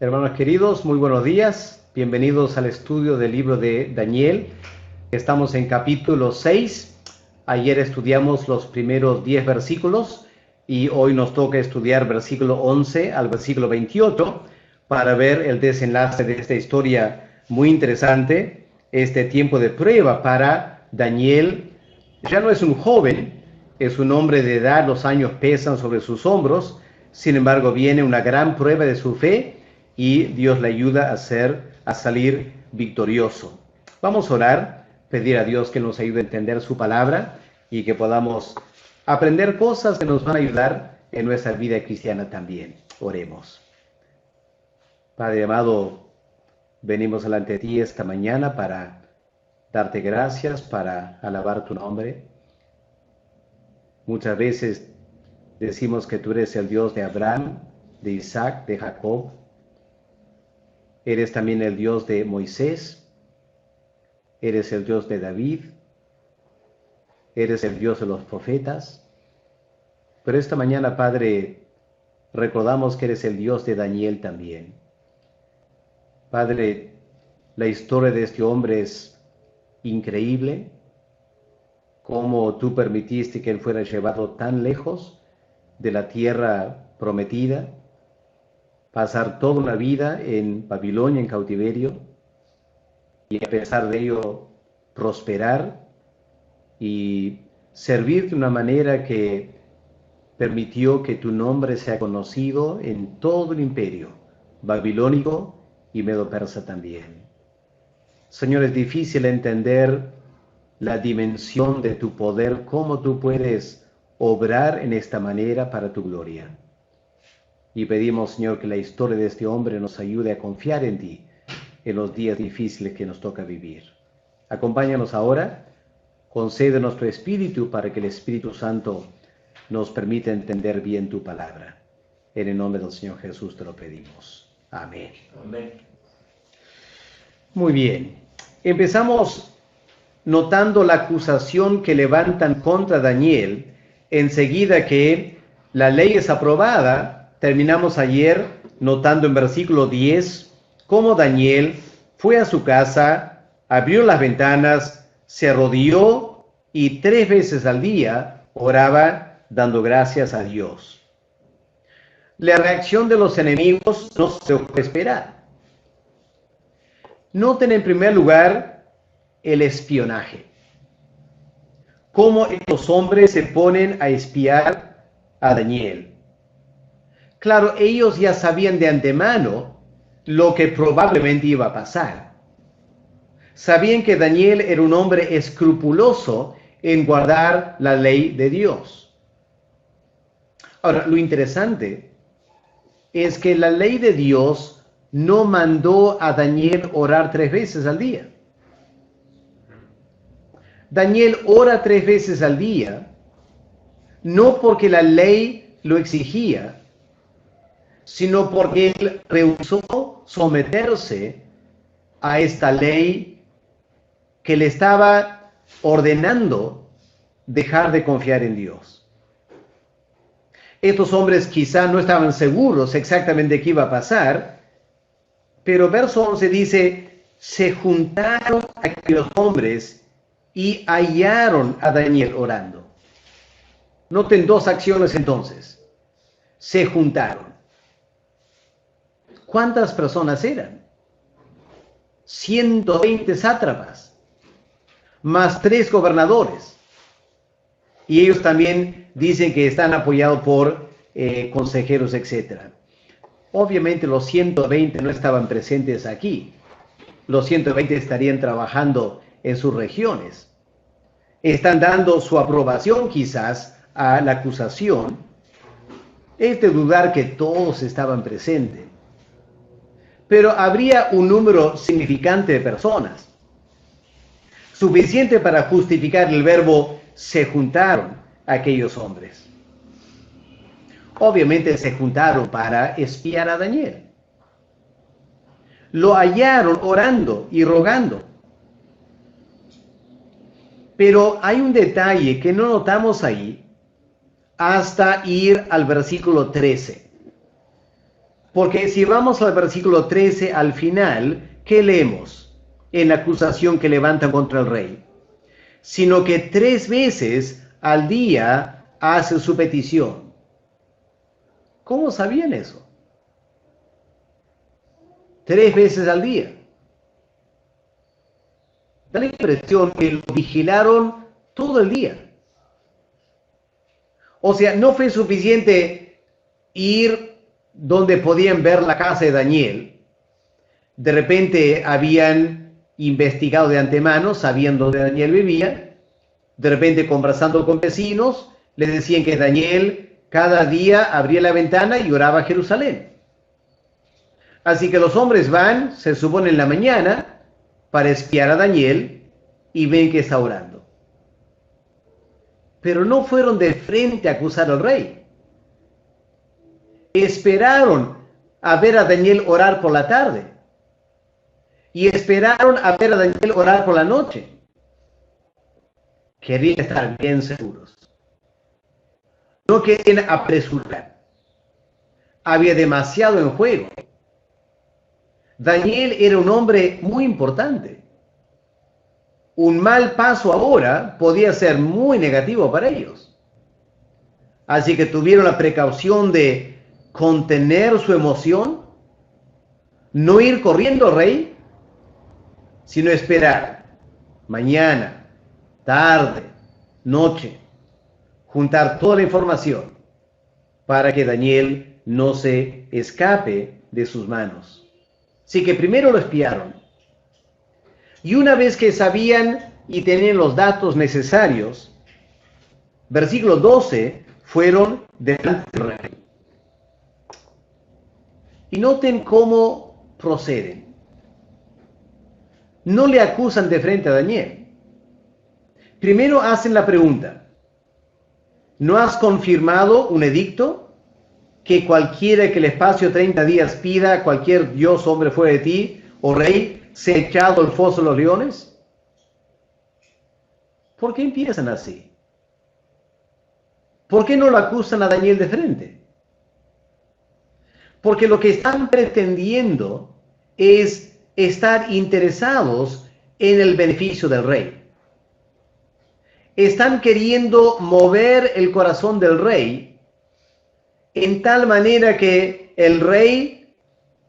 Hermanos queridos, muy buenos días. Bienvenidos al estudio del libro de Daniel. Estamos en capítulo 6. Ayer estudiamos los primeros 10 versículos y hoy nos toca estudiar versículo 11 al versículo 28 para ver el desenlace de esta historia muy interesante, este tiempo de prueba para Daniel. Ya no es un joven, es un hombre de edad, los años pesan sobre sus hombros. Sin embargo, viene una gran prueba de su fe y Dios le ayuda a salir victorioso. Vamos a orar, pedir a Dios que nos ayude a entender su palabra y que podamos aprender cosas que nos van a ayudar en nuestra vida cristiana también. Oremos. Padre amado, venimos delante de ti esta mañana para darte gracias, para alabar tu nombre. Muchas veces decimos que tú eres el Dios de Abraham, de Isaac, de Jacob. Eres también el Dios de Moisés, eres el Dios de David, eres el Dios de los profetas. Pero esta mañana, Padre, recordamos que eres el Dios de Daniel también. Padre, la historia de este hombre es increíble, cómo tú permitiste que él fuera llevado tan lejos de la tierra prometida, pasar toda una vida en Babilonia, en cautiverio, y a pesar de ello prosperar y servir de una manera que permitió que tu nombre sea conocido en todo el imperio babilónico y medo-persa también. Señor, es difícil entender la dimensión de tu poder, cómo tú puedes obrar en esta manera para tu gloria. Y pedimos, Señor, que la historia de este hombre nos ayude a confiar en ti en los días difíciles que nos toca vivir. Acompáñanos ahora, concede nuestro espíritu para que el Espíritu Santo nos permita entender bien tu palabra. En el nombre del Señor Jesús te lo pedimos. Amén. Amén. Muy bien. Empezamos notando la acusación que levantan contra Daniel. Enseguida que la ley es aprobada, terminamos ayer notando en versículo 10 cómo Daniel fue a su casa, abrió las ventanas, se arrodilló y 3 veces al día oraba dando gracias a Dios. La reacción de los enemigos no se puede esperar. Noten en primer lugar el espionaje. Cómo estos hombres se ponen a espiar a Daniel. Claro, ellos ya sabían de antemano lo que probablemente iba a pasar. Sabían que Daniel era un hombre escrupuloso en guardar la ley de Dios. Ahora, lo interesante es que la ley de Dios no mandó a Daniel orar 3 veces al día. Daniel ora 3 veces al día, no porque la ley lo exigía, sino porque él rehusó someterse a esta ley que le estaba ordenando dejar de confiar en Dios. Estos hombres quizá no estaban seguros exactamente qué iba a pasar, pero verso 11 dice, se juntaron aquellos hombres y hallaron a Daniel orando. Noten 2 acciones entonces. Se juntaron. ¿Cuántas personas eran? 120 sátrapas, más 3 gobernadores. Y ellos también dicen que están apoyados por consejeros, etc. Obviamente los 120 no estaban presentes aquí. Los 120 estarían trabajando en sus regiones. Están dando su aprobación quizás a la acusación. Es de dudar que todos estaban presentes. Pero habría un número significante de personas, suficiente para justificar el verbo se juntaron aquellos hombres. Obviamente se juntaron para espiar a Daniel. Lo hallaron orando y rogando. Pero hay un detalle que no notamos ahí hasta ir al versículo 13. Porque si vamos al versículo 13 al final, ¿qué leemos en la acusación que levantan contra el rey? Sino que 3 veces al día hace su petición. ¿Cómo sabían eso? 3 veces al día. Da la impresión que lo vigilaron todo el día. O sea, no fue suficiente ir donde podían ver la casa de Daniel. De repente habían investigado de antemano, sabiendo dónde Daniel vivía. De repente, conversando con vecinos, le decían que Daniel cada día abría la ventana y oraba a Jerusalén. Así que los hombres van, se supone en la mañana, para espiar a Daniel y ven que está orando. Pero no fueron de frente a acusar al rey. Esperaron a ver a Daniel orar por la tarde. Y esperaron a ver a Daniel orar por la noche. Querían estar bien seguros. No querían apresurar. Había demasiado en juego. Daniel era un hombre muy importante. Un mal paso ahora podía ser muy negativo para ellos. Así que tuvieron la precaución de contener su emoción, no ir corriendo al rey, sino esperar mañana, tarde, noche, juntar toda la información para que Daniel no se escape de sus manos. Así que primero lo espiaron. Y una vez que sabían y tenían los datos necesarios, versículo 12, fueron delante del rey. Y noten cómo proceden. No le acusan de frente a Daniel. Primero hacen la pregunta: ¿no has confirmado un edicto que cualquiera que el espacio de 30 días pida a cualquier dios hombre fuera de ti, o rey, sea echado al foso de los leones? ¿Por qué empiezan así? ¿Por qué no lo acusan a Daniel de frente? Porque lo que están pretendiendo es estar interesados en el beneficio del rey. Están queriendo mover el corazón del rey en tal manera que el rey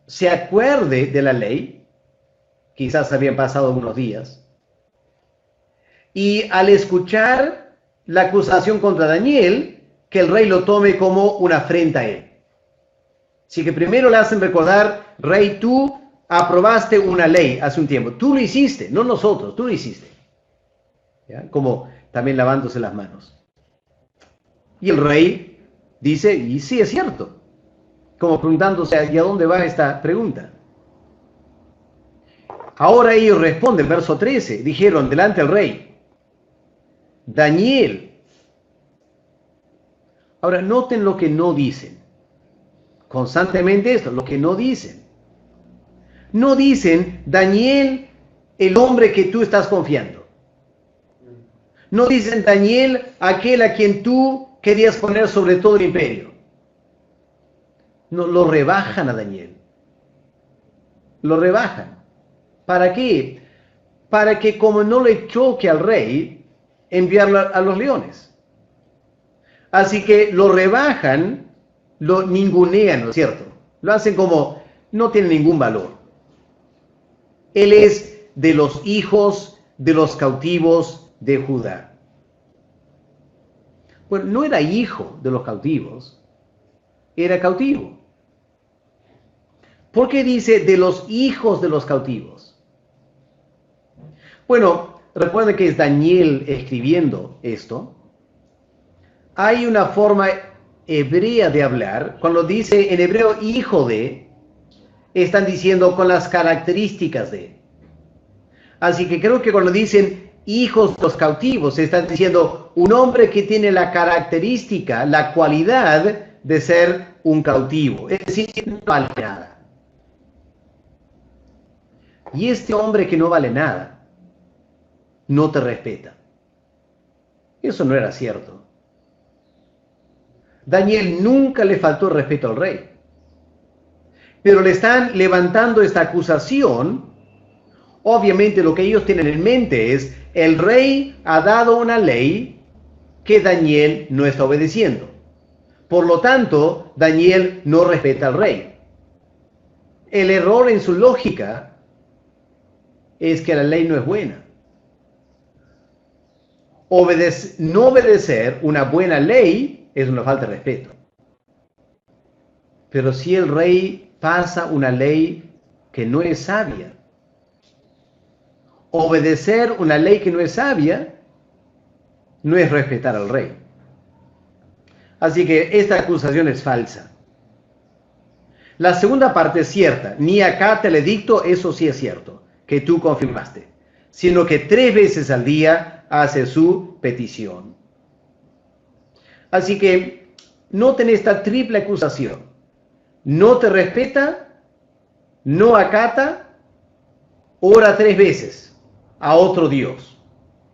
se acuerde de la ley. Quizás habían pasado unos días. Y al escuchar la acusación contra Daniel, que el rey lo tome como una afrenta a él. Así que primero le hacen recordar: rey, tú aprobaste una ley hace un tiempo. Tú lo hiciste, no nosotros, tú lo hiciste. ¿Ya? Como también lavándose las manos. Y el rey dice: y sí, es cierto. Como preguntándose: ¿y a dónde va esta pregunta? Ahora ellos responden, verso 13, dijeron delante del rey: Daniel. Ahora noten lo que no dicen. Constantemente esto, lo que no dicen. No dicen: Daniel, el hombre que tú estás confiando. No dicen: Daniel, aquel a quien tú querías poner sobre todo el imperio. No, lo rebajan a Daniel. Lo rebajan. ¿Para qué? Para que, como no le choque al rey, enviarlo a los leones. Así que lo rebajan, lo ningunean, ¿no es cierto? Lo hacen como: no tiene ningún valor. Él es de los hijos de los cautivos de Judá. Bueno, no era hijo de los cautivos, era cautivo. ¿Por qué dice de los hijos de los cautivos? Bueno, recuerden que es Daniel escribiendo esto. Hay una forma hebrea de hablar. Cuando dice en hebreo hijo de, están diciendo con las características de. Así que creo que cuando dicen hijos de los cautivos, están diciendo un hombre que tiene la característica, la cualidad de ser un cautivo. Es decir, no vale nada. Y este hombre que no vale nada, no te respeta. Eso no era cierto. Daniel nunca le faltó el respeto al rey. pero le están levantando esta acusación. Obviamente lo que ellos tienen en mente es, el rey ha dado una ley que Daniel no está obedeciendo. Por lo tanto, Daniel no respeta al rey. El error en su lógica es que la ley no es buena. No obedecer una buena ley es una falta de respeto. Pero si el rey pasa una ley que no es sabia, obedecer una ley que no es sabia no es respetar al rey. Así que esta acusación es falsa. La segunda parte es cierta. Ni acata el edicto, eso sí es cierto, que tú confirmaste, sino que 3 veces al día hace su petición. Así que noten esta triple acusación. No te respeta, no acata, ora 3 veces a otro Dios.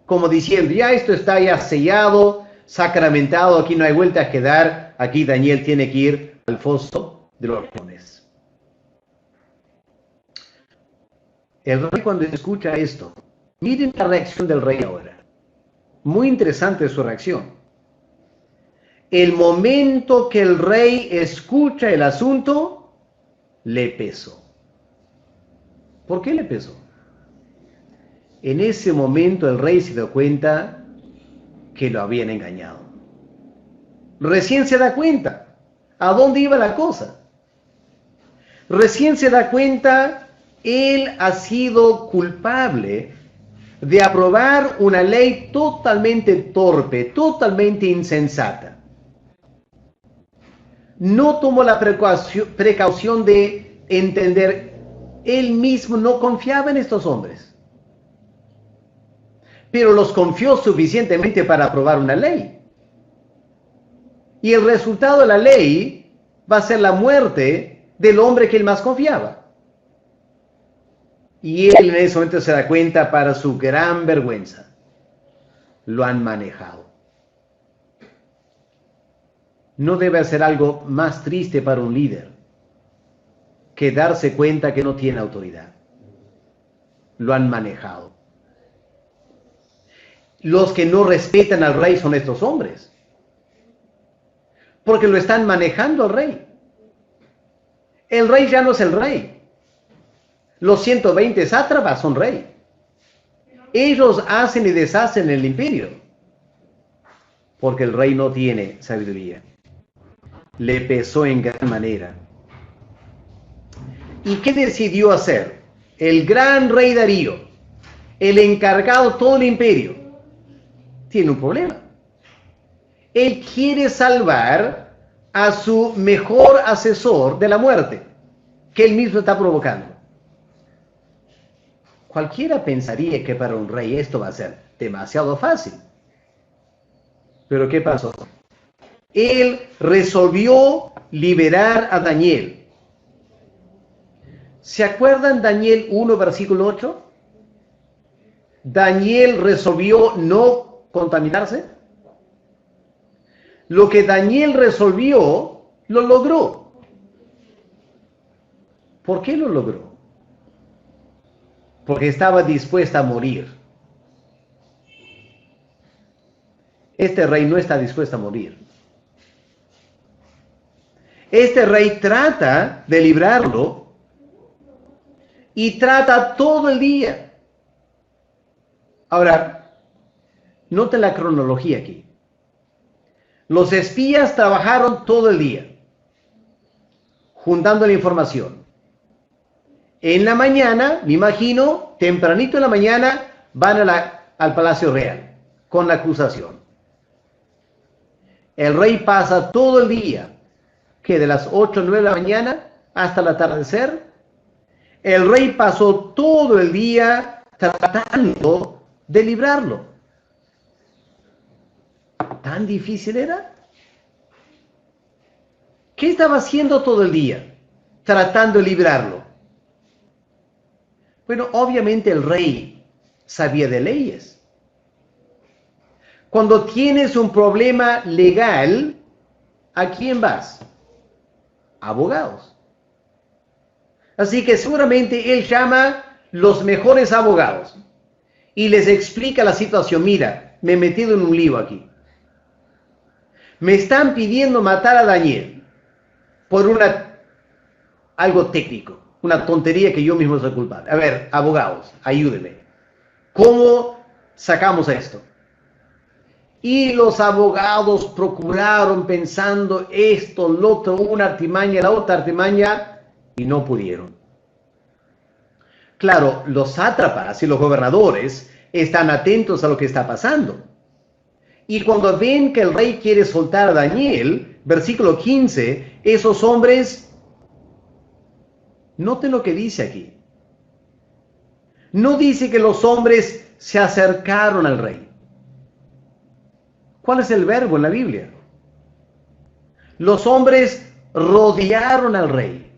Como diciendo, ya esto está ya sellado, sacramentado, aquí no hay vuelta que dar, aquí Daniel tiene que ir al foso de los leones. El rey cuando escucha esto, miren la reacción del rey ahora. Muy interesante su reacción. El momento que el rey escucha el asunto, le pesó. ¿Por qué le pesó? En ese momento el rey se dio cuenta que lo habían engañado. Recién se da cuenta a dónde iba la cosa. Recién se da cuenta, él ha sido culpable de aprobar una ley totalmente torpe, totalmente insensata. No tomó la precaución de entender, él mismo no confiaba en estos hombres, pero los confió suficientemente para aprobar una ley. Y el resultado de la ley va a ser la muerte del hombre que él más confiaba. Y él en ese momento se da cuenta, para su gran vergüenza, lo han manejado. No debe ser algo más triste para un líder que darse cuenta que no tiene autoridad. Lo han manejado. Los que no respetan al rey son estos hombres, porque lo están manejando al rey. El rey ya no es el rey. Los 120 sátrapas son rey. Ellos hacen y deshacen el imperio, porque el rey no tiene sabiduría. Le pesó en gran manera. ¿Y qué decidió hacer? El gran rey Darío, el encargado de todo el imperio, tiene un problema. Él quiere salvar a su mejor asesor de la muerte, que él mismo está provocando. Cualquiera pensaría que para un rey esto va a ser demasiado fácil. Pero ¿qué pasó? Él resolvió liberar a Daniel. ¿Se acuerdan Daniel 1, versículo 8? Daniel resolvió no contaminarse. Lo que Daniel resolvió, lo logró. ¿Por qué lo logró? Porque estaba dispuesta a morir. Este rey no está dispuesto a morir. Este rey trata de librarlo y trata todo el día. Ahora, noten la cronología aquí. Los espías trabajaron todo el día, juntando la información. En la mañana, me imagino, tempranito en la mañana, van al Palacio Real con la acusación. El rey pasa todo el día, que de las 8 o 9 de la mañana hasta el atardecer, el rey pasó todo el día tratando de librarlo. ¿Tan difícil era? ¿Qué estaba haciendo todo el día? Tratando de librarlo. Bueno, obviamente el rey sabía de leyes. Cuando tienes un problema legal, ¿a quién vas? Abogados. Así que seguramente él llama los mejores abogados y les explica la situación. Mira, me he metido en un lío aquí. Me están pidiendo matar a Daniel por algo técnico, una tontería que yo mismo soy culpable. A ver, abogados, ayúdenme. ¿Cómo sacamos esto? Y los abogados procuraron pensando esto, lo otro, una artimaña, la otra artimaña, y no pudieron. Claro, los sátrapas y los gobernadores están atentos a lo que está pasando. Y cuando ven que el rey quiere soltar a Daniel, versículo 15, esos hombres, noten lo que dice aquí. No dice que los hombres se acercaron al rey. ¿Cuál es el verbo en la Biblia? Los hombres rodearon al rey.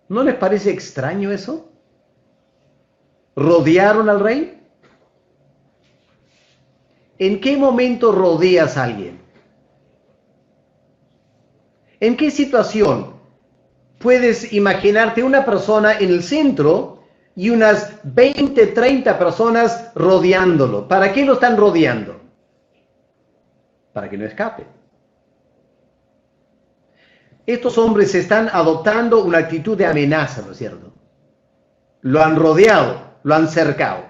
¿No les parece extraño eso? ¿Rodearon al rey? ¿En qué momento rodeas a alguien? ¿En qué situación puedes imaginarte una persona en el centro y unas 20, 30 personas rodeándolo? ¿Para qué lo están rodeando? Para que no escape. Estos hombres están adoptando una actitud de amenaza, ¿no es cierto? Lo han rodeado, lo han cercado.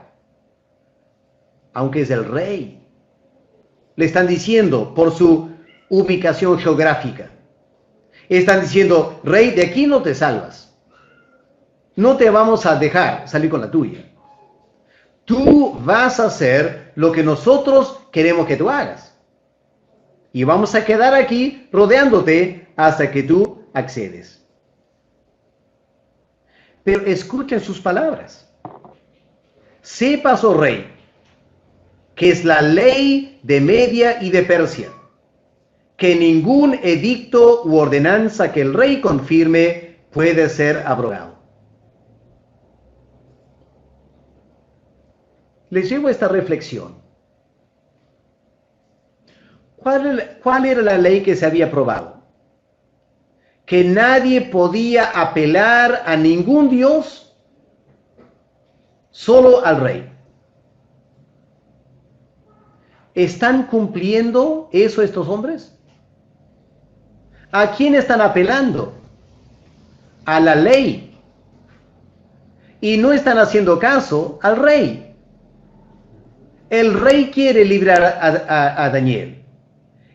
Aunque es el rey. Le están diciendo por su ubicación geográfica. Están diciendo, rey, de aquí no te salvas. No te vamos a dejar salir con la tuya. Tú vas a hacer lo que nosotros queremos que tú hagas. Y vamos a quedar aquí rodeándote hasta que tú accedes. Pero escuchen sus palabras. Sepas, oh rey, que es la ley de Media y de Persia, que ningún edicto u ordenanza que el rey confirme puede ser abrogado. Les llevo esta reflexión. ¿Cuál era la ley que se había aprobado? Que nadie podía apelar a ningún dios, solo al rey. ¿Están cumpliendo eso estos hombres? ¿A quién están apelando? A la ley. Y no están haciendo caso al rey. El rey quiere librar a Daniel.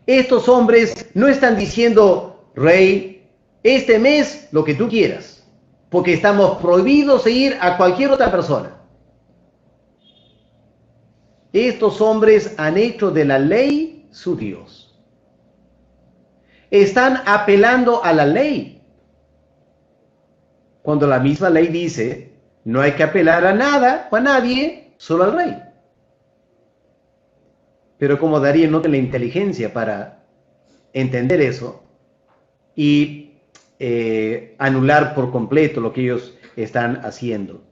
Estos hombres no están diciendo, rey, este mes lo que tú quieras, porque estamos prohibidos de ir a cualquier otra persona. Estos hombres han hecho de la ley su Dios. Están apelando a la ley. Cuando la misma ley dice, no hay que apelar a nada o a nadie, solo al rey. Pero como Darío no tiene la inteligencia para entender eso y anular por completo lo que ellos están haciendo.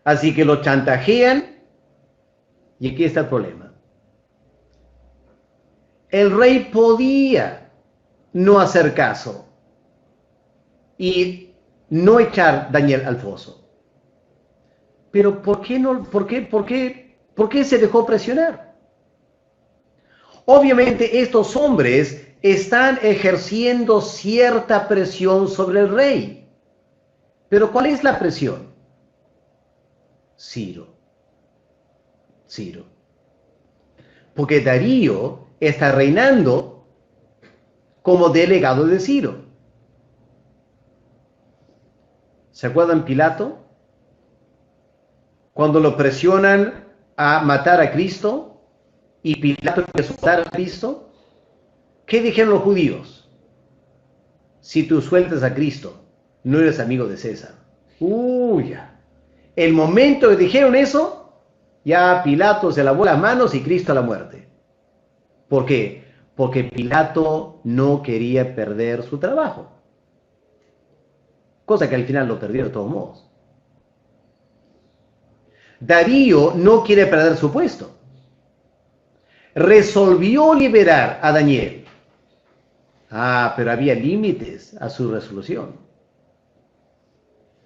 Así que lo chantajean y aquí está el problema. El rey podía no hacer caso y no echar a Daniel al foso. Pero ¿por qué se dejó presionar? Obviamente estos hombres están ejerciendo cierta presión sobre el rey. Pero ¿cuál es la presión? Ciro. Porque Darío está reinando como delegado de Ciro. ¿Se acuerdan Pilato? Cuando lo presionan a matar a Cristo y Pilato quiere soltar a Cristo, ¿qué dijeron los judíos? Si tú sueltas a Cristo, no eres amigo de César. Ya. El momento que dijeron eso, ya Pilato se lavó las manos y Cristo a la muerte. ¿Por qué? Porque Pilato no quería perder su trabajo. Cosa que al final lo perdió de todos modos. Darío no quiere perder su puesto. Resolvió liberar a Daniel. Pero había límites a su resolución.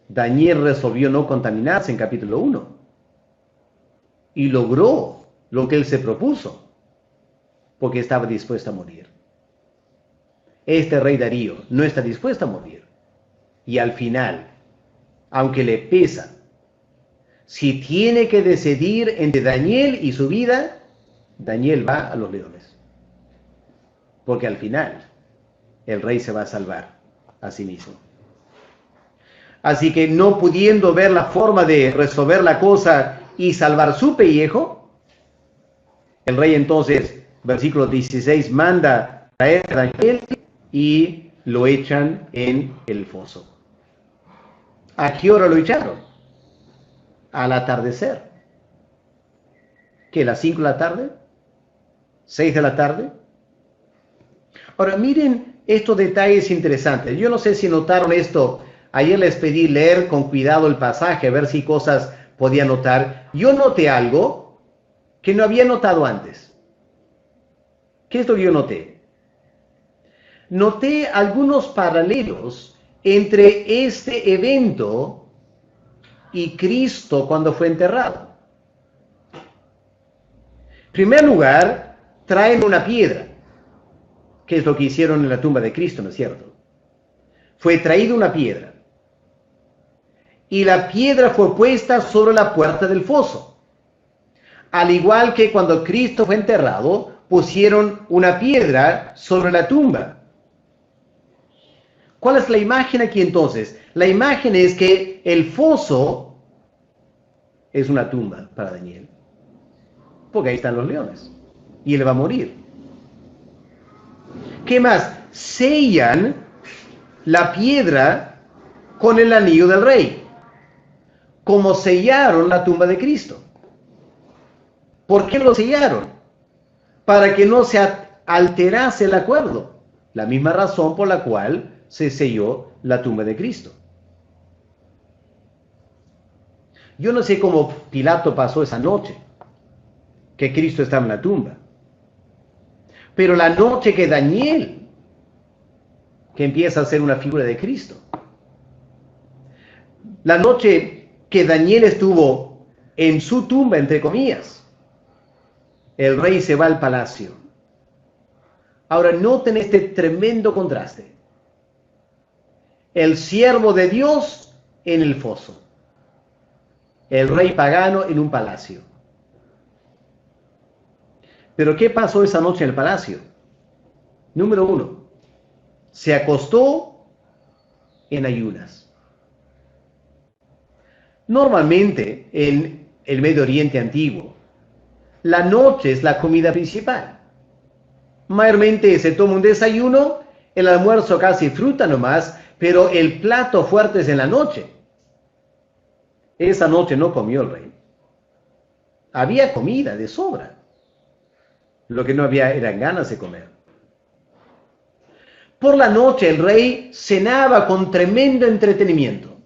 Daniel resolvió no contaminarse en capítulo 1 y logró lo que él se propuso, porque estaba dispuesto a morir. Este rey Darío no está dispuesto a morir. Y al final, aunque le pesa, si tiene que decidir entre Daniel y su vida, Daniel va a los leones. Porque al final, el rey se va a salvar a sí mismo. Así que no pudiendo ver la forma de resolver la cosa y salvar su pellejo, el rey entonces, versículo 16, manda traer a Daniel y lo echan en el foso. ¿A qué hora lo echaron? Al atardecer. ¿Qué? ¿Las 5 de la tarde? ¿6 de la tarde? Ahora miren estos detalles interesantes. Yo no sé si notaron esto. Ayer les pedí leer con cuidado el pasaje, a ver si cosas podía notar. Yo noté algo que no había notado antes. ¿Qué es lo que yo noté? Noté algunos paralelos entre este evento y Cristo cuando fue enterrado. En primer lugar, traen una piedra, que es lo que hicieron en la tumba de Cristo, ¿no es cierto? Fue traída una piedra, y la piedra fue puesta sobre la puerta del foso. Al igual que cuando Cristo fue enterrado, pusieron una piedra sobre la tumba. ¿Cuál es la imagen aquí entonces? La imagen es que el foso es una tumba para Daniel, porque ahí están los leones, y él va a morir. ¿Qué más? Sellan la piedra con el anillo del rey, como sellaron la tumba de Cristo. ¿Por qué lo sellaron? Para que no se alterase el acuerdo. La misma razón por la cual se selló la tumba de Cristo. Yo no sé cómo Pilato pasó esa noche, que Cristo estaba en la tumba. Pero la noche que Daniel, que empieza a ser una figura de Cristo, la noche que Daniel estuvo en su tumba, entre comillas, el rey se va al palacio. Ahora noten este tremendo contraste. El siervo de Dios en el foso. El rey pagano en un palacio. Pero ¿qué pasó esa noche en el palacio? Número 1, se acostó en ayunas. Normalmente en el Medio Oriente antiguo, la noche es la comida principal. Mayormente se toma un desayuno, el almuerzo casi fruta nomás, pero el plato fuerte es en la noche. Esa noche no comió el rey. Había comida de sobra. Lo que no había eran ganas de comer. Por la noche el rey cenaba con tremendo entretenimiento.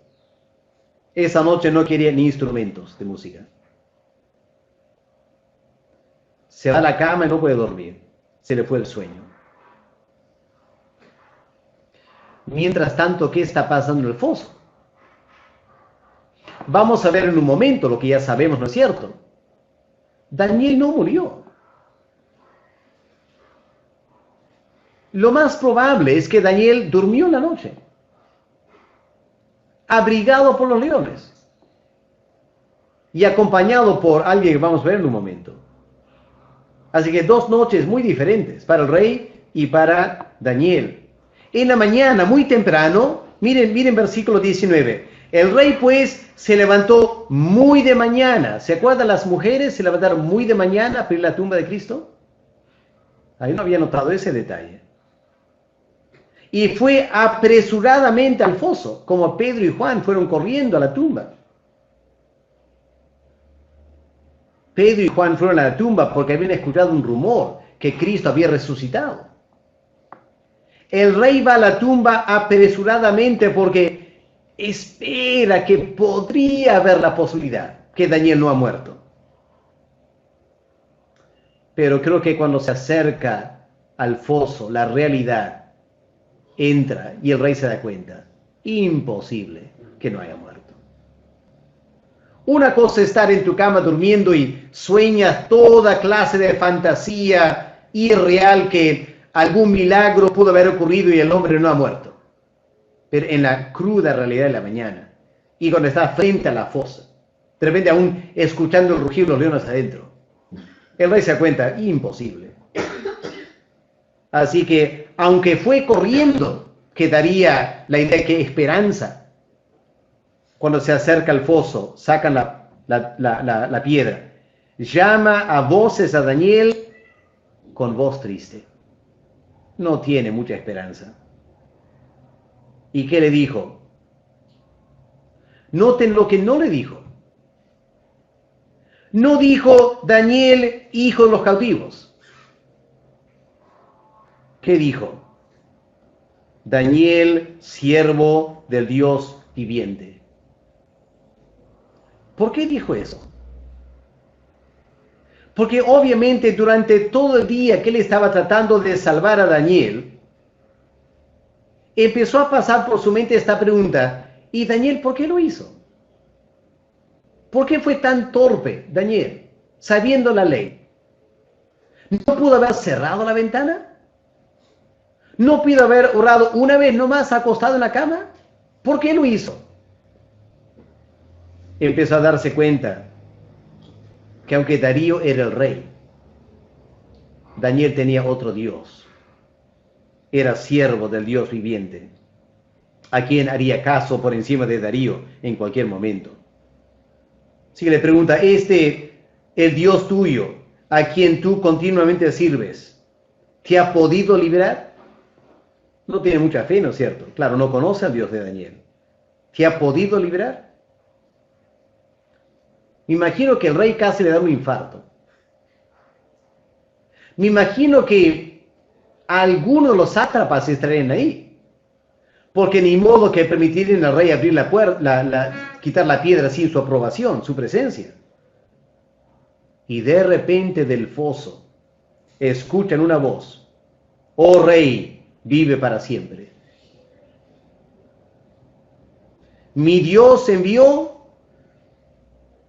Esa noche no quería ni instrumentos de música. Se va a la cama y no puede dormir. Se le fue el sueño. Mientras tanto, ¿qué está pasando en el foso? Vamos a ver en un momento lo que ya sabemos, ¿no es cierto? Daniel no murió. Lo más probable es que Daniel durmió la noche, abrigado por los leones y acompañado por alguien que vamos a ver en un momento. Así que 2 noches muy diferentes para el rey y para Daniel. En la mañana, muy temprano, miren versículo 19. El rey pues se levantó muy de mañana. ¿Se acuerdan? Las mujeres se levantaron muy de mañana a abrir la tumba de Cristo. Ahí no había notado ese detalle. Y fue apresuradamente al foso, como Pedro y Juan fueron corriendo a la tumba. Pedro y Juan fueron a la tumba porque habían escuchado un rumor que Cristo había resucitado. El rey va a la tumba apresuradamente porque espera que podría haber la posibilidad que Daniel no ha muerto. Pero creo que cuando se acerca al foso, la realidad entra y el rey se da cuenta. Imposible que no haya muerto. Una cosa es estar en tu cama durmiendo y sueñas toda clase de fantasía irreal que algún milagro pudo haber ocurrido y el hombre no ha muerto. Pero en la cruda realidad de la mañana, y cuando estás frente a la fosa, de repente aún escuchando el rugido de los leones adentro, el rey se da cuenta, imposible. Así que, aunque fue corriendo, quedaría la idea de que esperanza. Cuando se acerca al foso, sacan la piedra. Llama a voces a Daniel con voz triste. No tiene mucha esperanza. ¿Y qué le dijo? Noten lo que no le dijo. No dijo Daniel, hijo de los cautivos. ¿Qué dijo? Daniel, siervo del Dios viviente. ¿Por qué dijo eso? Porque obviamente durante todo el día que él estaba tratando de salvar a Daniel, empezó a pasar por su mente esta pregunta: ¿y Daniel por qué lo hizo? ¿Por qué fue tan torpe Daniel, sabiendo la ley? ¿No pudo haber cerrado la ventana? ¿No pudo haber orado una vez nomás acostado en la cama? ¿Por qué lo hizo? Empezó a darse cuenta que aunque Darío era el rey, Daniel tenía otro Dios. Era siervo del Dios viviente, a quien haría caso por encima de Darío en cualquier momento. Así que le pregunta: el Dios tuyo, a quien tú continuamente sirves, ¿te ha podido liberar? No tiene mucha fe, ¿no es cierto? Claro, no conoce al Dios de Daniel. ¿Te ha podido liberar? Me imagino que el rey casi le da un infarto. Me imagino que algunos de los sátrapas estarían ahí, porque ni modo que permitirían al rey abrir la puerta, quitar la piedra sin su aprobación, su presencia. Y de repente del foso escuchan una voz: oh rey, vive para siempre. Mi Dios envió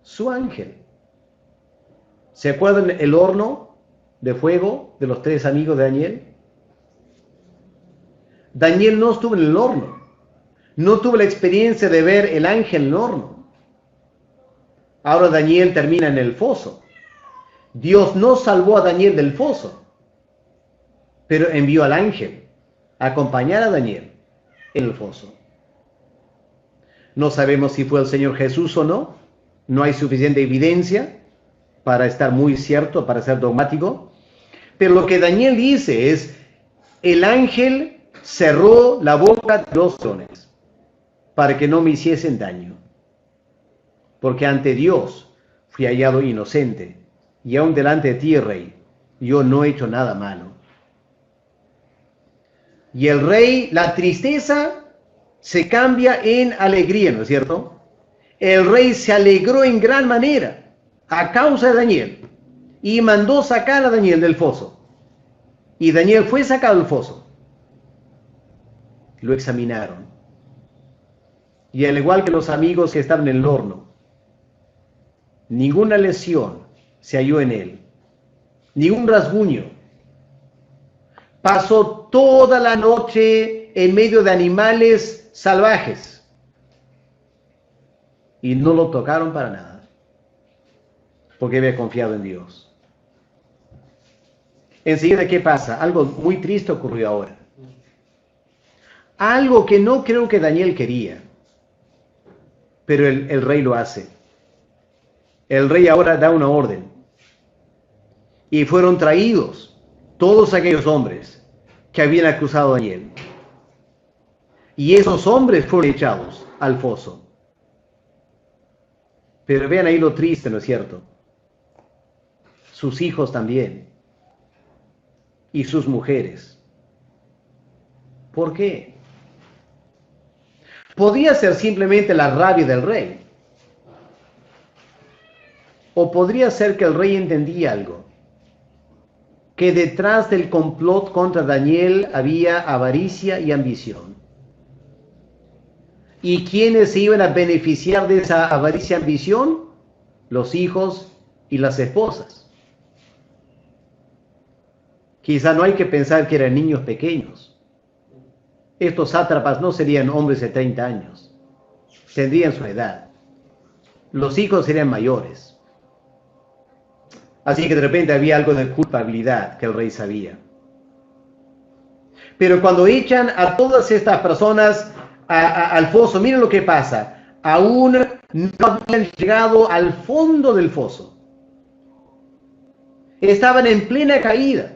su ángel. ¿Se acuerdan el horno de fuego de los 3 amigos de Daniel? Daniel no estuvo en el horno. No tuvo la experiencia de ver el ángel en el horno. Ahora Daniel termina en el foso. Dios no salvó a Daniel del foso, pero envió al ángel a acompañar a Daniel en el foso. No sabemos si fue el Señor Jesús o no. No hay suficiente evidencia para estar muy cierto, para ser dogmático. Pero lo que Daniel dice es: el ángel cerró la boca de los leones para que no me hiciesen daño. Porque ante Dios fui hallado inocente, y aún delante de ti, rey, yo no he hecho nada malo. Y el rey, la tristeza se cambia en alegría, ¿no es cierto? El rey se alegró en gran manera a causa de Daniel y mandó sacar a Daniel del foso. Y Daniel fue sacado del foso. Lo examinaron. Y al igual que los amigos que estaban en el horno, ninguna lesión se halló en él, ningún rasguño. Pasó toda la noche en medio de animales salvajes y no lo tocaron para nada, porque había confiado en Dios. Enseguida, ¿qué pasa? Algo muy triste ocurrió ahora. Algo que no creo que Daniel quería, pero el rey lo hace. El rey ahora da una orden. Y fueron traídos todos aquellos hombres que habían acusado a Daniel. Y esos hombres fueron echados al foso. Pero vean ahí lo triste, ¿no es cierto? Sus hijos también. Y sus mujeres. ¿Por qué? Podría ser simplemente la rabia del rey. O podría ser que el rey entendía algo. Que detrás del complot contra Daniel había avaricia y ambición. ¿Y quiénes se iban a beneficiar de esa avaricia y ambición? Los hijos y las esposas. Quizá no hay que pensar que eran niños pequeños. Estos sátrapas no serían hombres de 30 años. Tendrían su edad. Los hijos serían mayores. Así que de repente había algo de culpabilidad que el rey sabía. Pero cuando echan a todas estas personas al foso, miren lo que pasa. Aún no habían llegado al fondo del foso. Estaban en plena caída.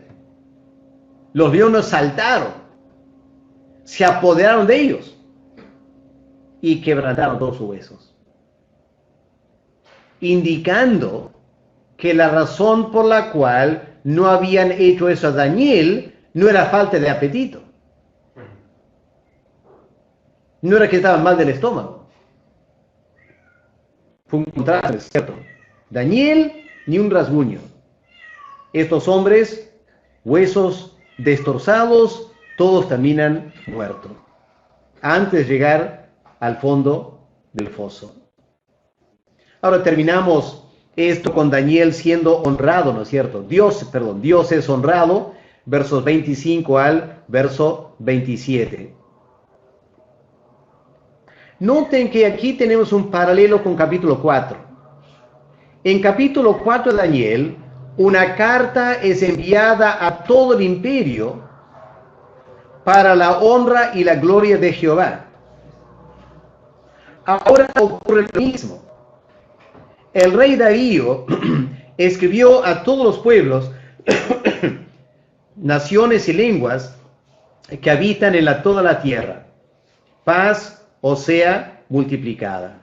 Los leones saltaron, se apoderaron de ellos y quebrantaron todos sus huesos, indicando que la razón por la cual no habían hecho eso a Daniel no era falta de apetito. No era que estaban mal del estómago. Fue un contraste, ¿cierto? Daniel, ni un rasguño. Estos hombres, huesos destrozados, todos terminan muertos, antes de llegar al fondo del foso. Ahora terminamos esto con Daniel siendo honrado, ¿no es cierto? Dios es honrado, versos 25 al verso 27. Noten que aquí tenemos un paralelo con capítulo 4. En capítulo 4 de Daniel, una carta es enviada a todo el imperio para la honra y la gloria de Jehová. Ahora ocurre lo mismo. El rey Darío escribió a todos los pueblos, naciones y lenguas que habitan en toda la tierra. Paz os sea multiplicada.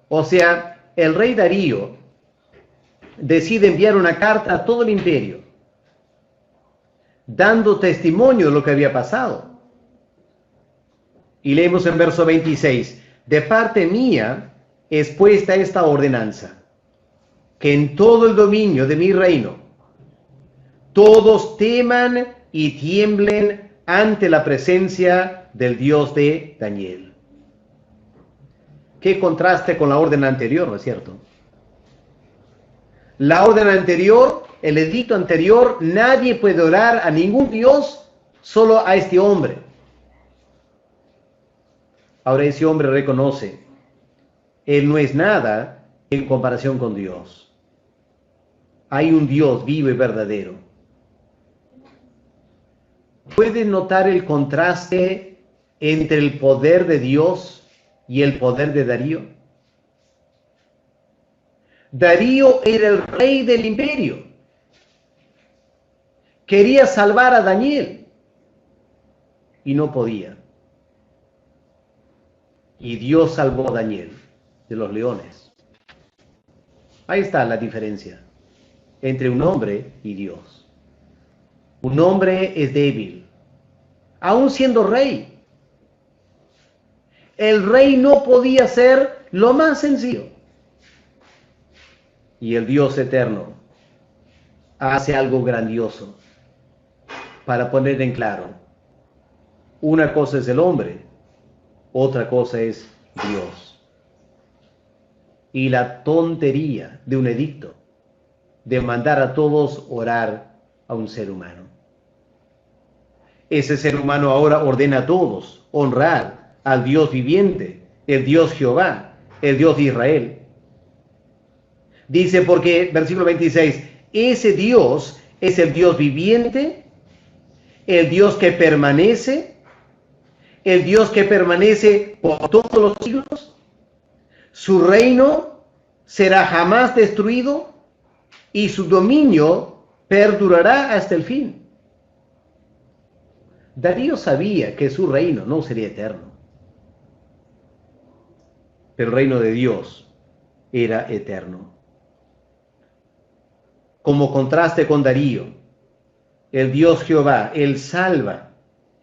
O sea, el rey Darío decide enviar una carta a todo el imperio, dando testimonio de lo que había pasado. Y leemos en verso 26, de parte mía es puesta esta ordenanza, que en todo el dominio de mi reino todos teman y tiemblen ante la presencia del Dios de Daniel. Qué contraste con la orden anterior, ¿no es cierto? La orden anterior, el edicto anterior, nadie puede orar a ningún Dios, solo a este hombre. Ahora ese hombre reconoce, él no es nada en comparación con Dios. Hay un Dios vivo y verdadero. ¿Pueden notar el contraste entre el poder de Dios y el poder de Darío? Darío era el rey del imperio. Quería salvar a Daniel y no podía. Y Dios salvó a Daniel de los leones. Ahí está la diferencia entre un hombre y Dios. Un hombre es débil, aún siendo rey. El rey no podía hacer lo más sencillo. Y el Dios eterno hace algo grandioso para poner en claro. Una cosa es el hombre, otra cosa es Dios. Y la tontería de un edicto de mandar a todos orar a un ser humano. Ese ser humano ahora ordena a todos honrar al Dios viviente, el Dios Jehová, el Dios de Israel. Dice porque, versículo 26, ese Dios es el Dios viviente, el Dios que permanece, el Dios que permanece por todos los siglos. Su reino será jamás destruido y su dominio perdurará hasta el fin. Darío sabía que su reino no sería eterno, pero el reino de Dios era eterno. Como contraste con Darío, el Dios Jehová, Él salva,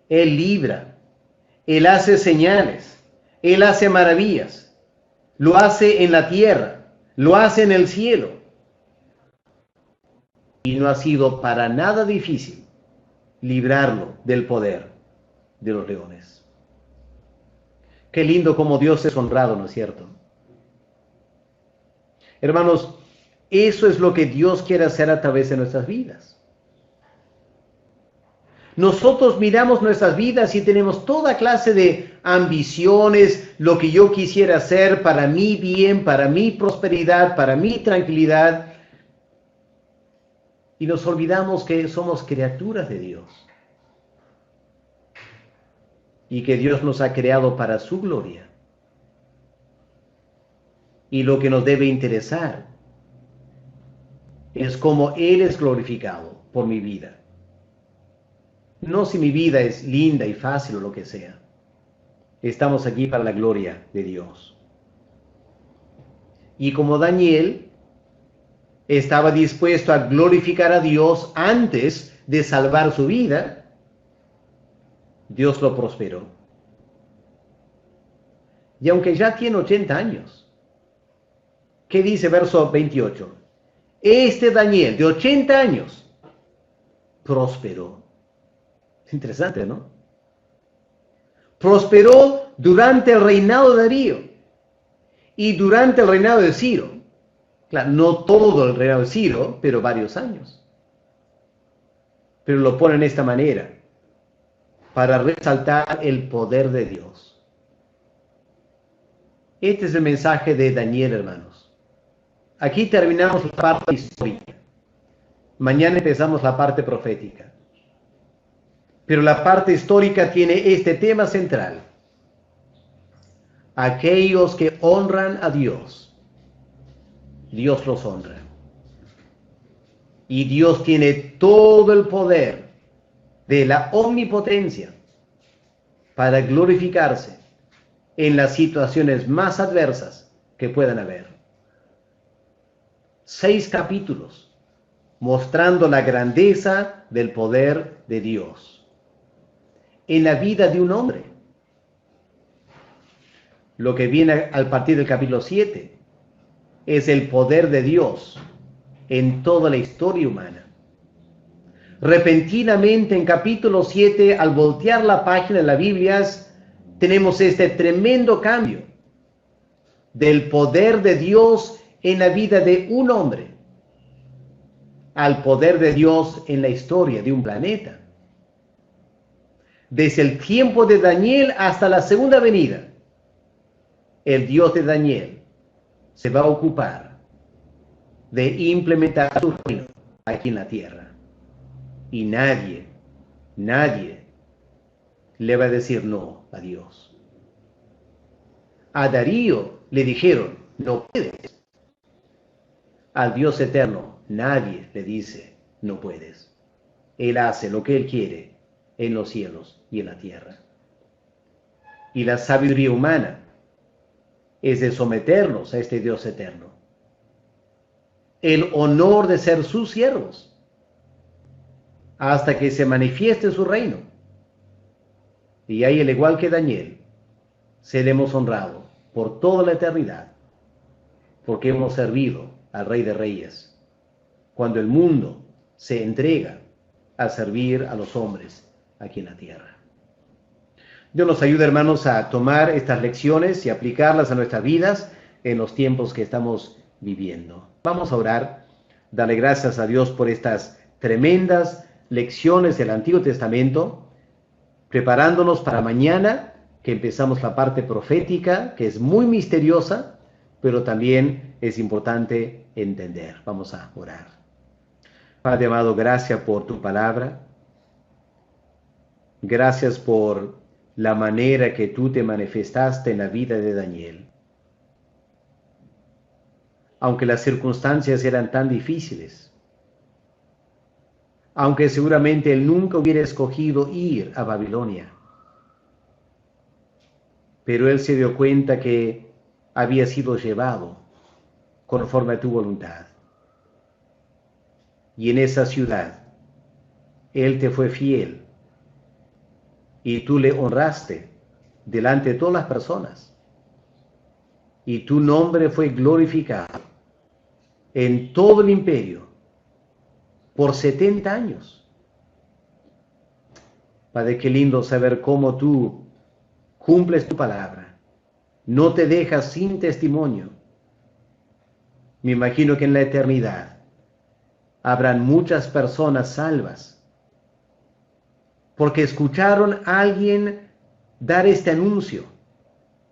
Él libra, Él hace señales, Él hace maravillas, lo hace en la tierra, lo hace en el cielo. Y no ha sido para nada difícil librarlo del poder de los leones. Qué lindo como Dios es honrado, ¿no es cierto? Hermanos, eso es lo que Dios quiere hacer a través de nuestras vidas. Nosotros miramos nuestras vidas y tenemos toda clase de ambiciones, lo que yo quisiera hacer para mi bien, para mi prosperidad, para mi tranquilidad. Y nos olvidamos que somos criaturas de Dios. Y que Dios nos ha creado para su gloria. Y lo que nos debe interesar es cómo Él es glorificado por mi vida. No si mi vida es linda y fácil o lo que sea. Estamos aquí para la gloria de Dios. Y como Daniel estaba dispuesto a glorificar a Dios antes de salvar su vida, Dios lo prosperó. Y aunque ya tiene 80 años, ¿qué dice verso 28? Este Daniel, de 80 años, prosperó. Interesante, ¿no? Prosperó durante el reinado de Darío y durante el reinado de Ciro. Claro, no todo el reinado de Ciro, pero varios años. Pero lo pone en esta manera, para resaltar el poder de Dios. Este es el mensaje de Daniel, hermanos. Aquí terminamos la parte histórica. Mañana empezamos la parte profética. Pero la parte histórica tiene este tema central. Aquellos que honran a Dios, Dios los honra. Y Dios tiene todo el poder de la omnipotencia para glorificarse en las situaciones más adversas que puedan haber. 6 capítulos mostrando la grandeza del poder de Dios en la vida de un hombre. Lo que viene al partir del capítulo 7 es el poder de Dios en toda la historia humana. Repentinamente en capítulo 7, al voltear la página de la Biblia, tenemos este tremendo cambio del poder de Dios en la vida de un hombre al poder de Dios en la historia de un planeta. Desde el tiempo de Daniel hasta la segunda venida, el Dios de Daniel se va a ocupar de implementar su reino aquí en la tierra. Y nadie le va a decir no a Dios. A Darío le dijeron, no puedes. Al Dios eterno, nadie le dice, no puedes. Él hace lo que Él quiere en los cielos y en la tierra. Y la sabiduría humana es de someternos a este Dios eterno. El honor de ser sus siervos hasta que se manifieste su reino. Y ahí, al igual que Daniel, seremos honrados por toda la eternidad, porque hemos servido al Rey de Reyes, cuando el mundo se entrega a servir a los hombres aquí en la tierra. Dios nos ayude, hermanos, a tomar estas lecciones y aplicarlas a nuestras vidas en los tiempos que estamos viviendo. Vamos a orar, darle gracias a Dios por estas tremendas lecciones del Antiguo Testamento, preparándonos para mañana, que empezamos la parte profética, que es muy misteriosa, pero también es importante entender. Vamos a orar. Padre amado, gracias por tu palabra. Gracias por la manera que tú te manifestaste en la vida de Daniel. Aunque las circunstancias eran tan difíciles, aunque seguramente él nunca hubiera escogido ir a Babilonia, pero él se dio cuenta que había sido llevado conforme a tu voluntad. Y en esa ciudad, él te fue fiel y tú le honraste delante de todas las personas. Y tu nombre fue glorificado en todo el imperio por 70 años. Padre, qué lindo saber cómo tú cumples tu palabra no te dejas sin testimonio. Me imagino que en la eternidad habrán muchas personas salvas, porque escucharon a alguien dar este anuncio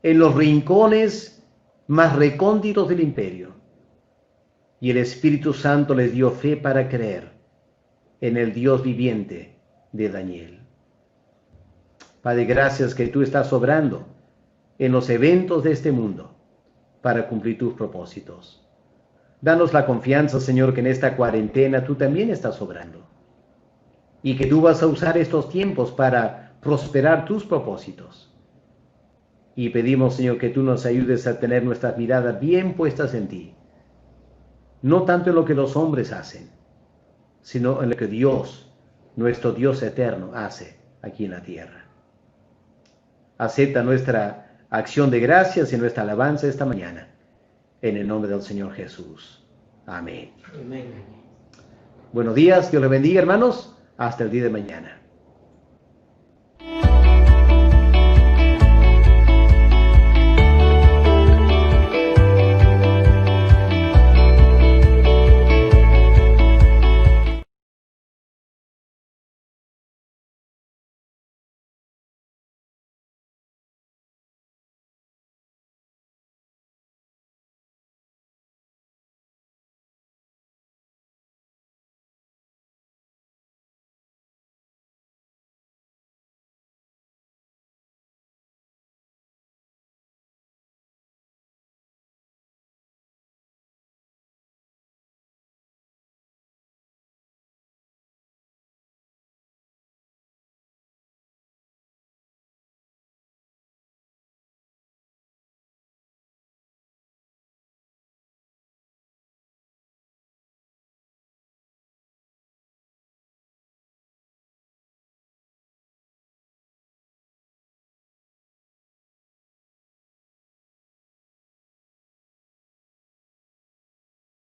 en los rincones más recónditos del imperio. Y el Espíritu Santo les dio fe para creer en el Dios viviente de Daniel. Padre, gracias que tú estás obrando en los eventos de este mundo para cumplir tus propósitos. Danos la confianza, Señor, que en esta cuarentena tú también estás obrando y que tú vas a usar estos tiempos para prosperar tus propósitos. Y pedimos, Señor, que tú nos ayudes a tener nuestras miradas bien puestas en ti, no tanto en lo que los hombres hacen, sino en lo que Dios, nuestro Dios eterno, hace aquí en la tierra. Acepta nuestra acción de gracias y nuestra alabanza esta mañana, en el nombre del Señor Jesús. Amén. Amén. Buenos días, Dios les bendiga, hermanos. Hasta el día de mañana.